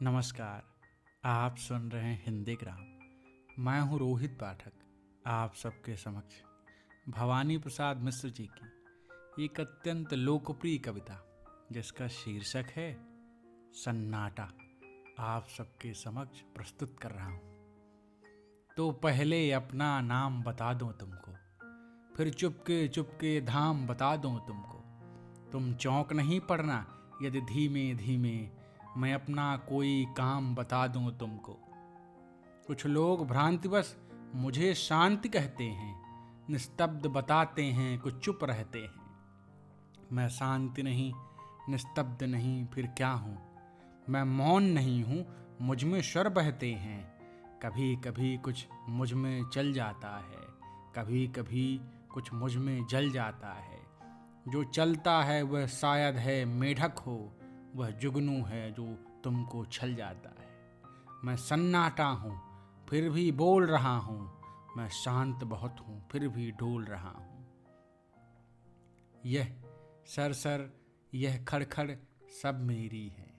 नमस्कार। आप सुन रहे हैं हिंदी ग्राम। मैं हूं रोहित पाठक। आप सबके समक्ष भवानी प्रसाद मिश्र जी की एक अत्यंत लोकप्रिय कविता जिसका शीर्षक है सन्नाटा आप सबके समक्ष प्रस्तुत कर रहा हूं। तो पहले अपना नाम बता दूं तुमको, फिर चुपके चुपके धाम बता दूं तुमको। तुम चौंक नहीं पड़ना यदि धीमे धीमे मैं अपना कोई काम बता दूं तुमको। कुछ लोग भ्रांतिवश मुझे शांति कहते हैं, निस्तब्ध बताते हैं, कुछ चुप रहते हैं। मैं शांति नहीं, निस्तब्ध नहीं, फिर क्या हूँ? मैं मौन नहीं हूँ, मुझ में स्वर बहते हैं। कभी कभी कुछ मुझ में चल जाता है, कभी कभी कुछ मुझ में जल जाता है। जो चलता है वह शायद है मेढक हो, वह जुगनू है जो तुमको छल जाता है। मैं सन्नाटा हूँ फिर भी बोल रहा हूँ, मैं शांत बहुत हूँ फिर भी डोल रहा हूँ। यह सरसर, यह खड़खड़ सब मेरी है,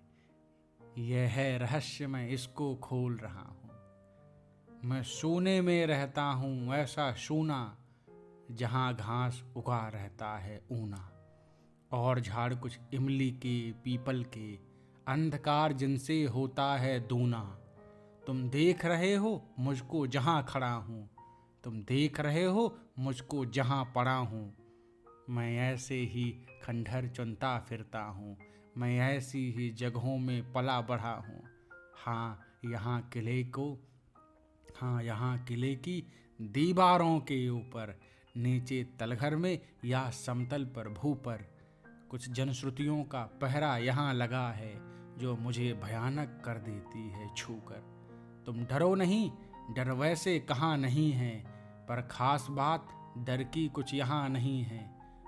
यह है रहस्य मैं इसको खोल रहा हूँ। मैं सोने में रहता हूँ ऐसा सोना, जहाँ घास उगा रहता है ऊना, और झाड़ कुछ इमली के पीपल के, अंधकार जिनसे होता है दूना। तुम देख रहे हो मुझको जहाँ खड़ा हूँ, तुम देख रहे हो मुझको जहाँ पड़ा हूँ। मैं ऐसे ही खंडहर चुनता फिरता हूँ, मैं ऐसी ही जगहों में पला बढ़ा हूँ। हाँ यहाँ किले की दीवारों के ऊपर, नीचे तलघर में या समतल पर भू पर, कुछ जनश्रुतियों का पहरा यहाँ लगा है जो मुझे भयानक कर देती है छूकर। तुम डरो नहीं, डर वैसे कहाँ नहीं है, पर खास बात डर की कुछ यहाँ नहीं है।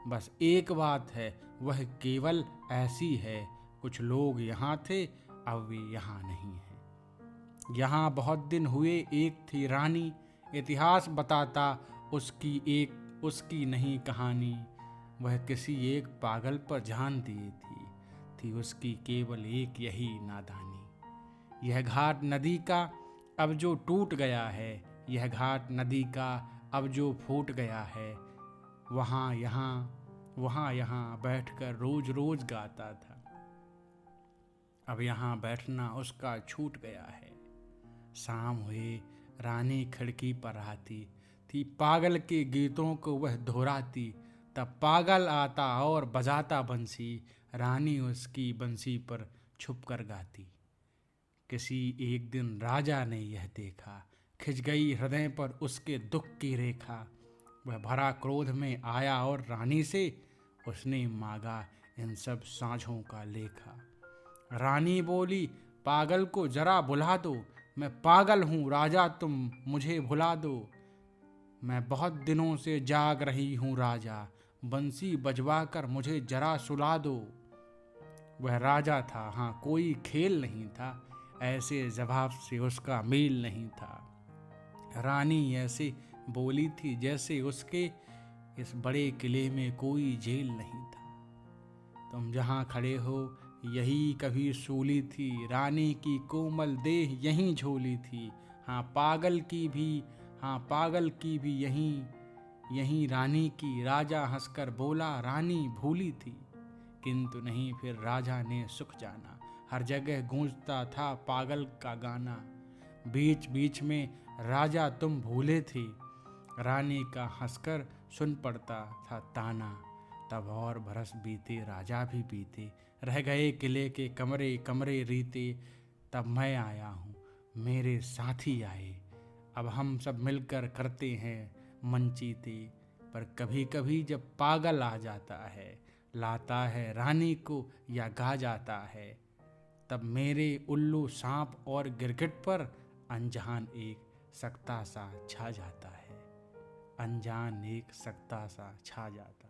बस एक बात है वह केवल ऐसी है, कुछ लोग यहाँ थे अब वे यहाँ नहीं हैं। यहाँ बहुत दिन हुए एक थी रानी, इतिहास बताता उसकी नहीं कहानी। वह किसी एक पागल पर जान दिए थी उसकी केवल एक यही नादानी। यह घाट नदी का अब जो टूट गया है, यह घाट नदी का अब जो फूट गया है, वहाँ यहाँ बैठकर रोज रोज गाता था। अब यहाँ बैठना उसका छूट गया है। शाम हुए रानी खिड़की पर आती थी, पागल के गीतों को वह दोहराती। तब पागल आता और बजाता बंसी, रानी उसकी बंसी पर छुप कर गाती। किसी एक दिन राजा ने यह देखा, खिंच गई हृदय पर उसके दुख की रेखा। वह भरा क्रोध में आया और रानी से उसने मांगा इन सब साँझों का लेखा। रानी बोली, पागल को जरा बुला दो, मैं पागल हूँ राजा तुम मुझे भुला दो। मैं बहुत दिनों से जाग रही हूँ राजा, बंसी बजवा कर मुझे जरा सुला दो। वह राजा था, हाँ कोई खेल नहीं था, ऐसे जवाब से उसका मेल नहीं था। रानी ऐसे बोली थी जैसे उसके इस बड़े किले में कोई जेल नहीं था। तुम जहाँ खड़े हो यही कभी सूली थी, रानी की कोमल देह यहीं झोली थी। हाँ पागल की भी यहीं रानी की। राजा हंसकर बोला, रानी भूली थी, किंतु नहीं फिर राजा ने सुख जाना। हर जगह गूंजता था पागल का गाना, बीच बीच में राजा तुम भूले थे। रानी का हंसकर सुन पड़ता था ताना। तब और बरस बीते राजा भी बीते, रह गए किले के कमरे कमरे रीते। तब मैं आया हूँ, मेरे साथी आए, अब हम सब मिलकर करते हैं मनचीते। पर कभी कभी जब पागल आ जाता है, लाता है रानी को या गा जाता है, तब मेरे उल्लू सांप और गिरगिट पर अनजान एक सकता सा छा जाता है, अनजान एक सकता सा छा जाता है।